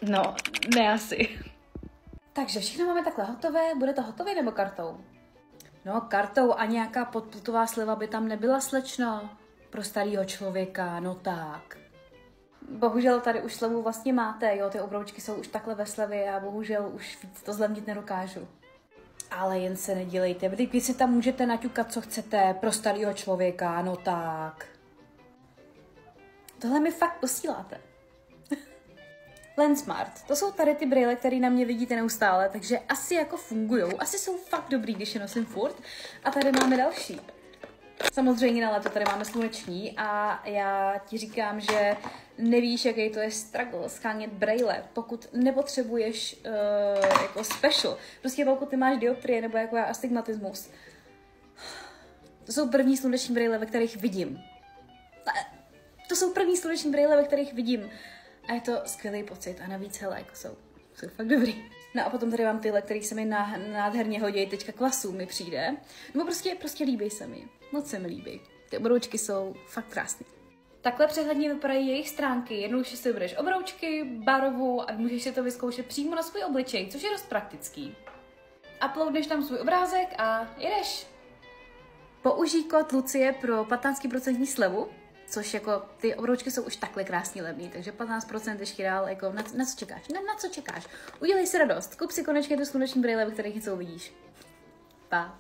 No, ne asi. Takže všechno máme takhle hotové. Bude to hotové nebo kartou? No, kartou a nějaká podplutová sleva by tam nebyla, slečno. Pro starýho člověka, no tak. Bohužel tady už slevu vlastně máte, jo, ty obroučky jsou už takhle ve slevě a bohužel už víc to zlevnit nedokážu. Ale jen se nedělejte, vy si tam můžete naťukat, co chcete, pro starýho člověka, no tak. Tohle mi fakt posíláte. Lensmart, to jsou tady ty brýle, které na mě vidíte neustále, takže asi jako fungujou, asi jsou fakt dobrý, když je nosím furt. A tady máme další. Samozřejmě na léto tady máme sluneční a já ti říkám, že nevíš, jaký to je struggle schánět brejle, pokud nepotřebuješ jako special. Prostě pokud ty máš dioptrie nebo jako já astigmatismus. To jsou první sluneční brejle, ve kterých vidím. To jsou první sluneční brejle, ve kterých vidím. A je to skvělý pocit a navíc hele, jako jsou fakt dobrý. No a potom tady mám tyhle, který se mi nádherně hodí, teďka k vlasům mi přijde. Nebo prostě líbí se mi. Moc se mi líbí. Ty obroučky jsou fakt krásné. Takhle přehledně vypadají jejich stránky. Jednoduše si vybereš obroučky, barvu a můžeš si to vyzkoušet přímo na svůj obličej, což je dost praktický. Uploadneš tam svůj obrázek a jedeš. Použij kód Lucie pro 15% slevu, což jako ty obroučky jsou už takhle krásně levný, takže 15% ještě dál, jako na co čekáš? Na co čekáš? Udělej si radost, kup si konečně tu sluneční brýle, ve kterých něco uvidíš. Pa.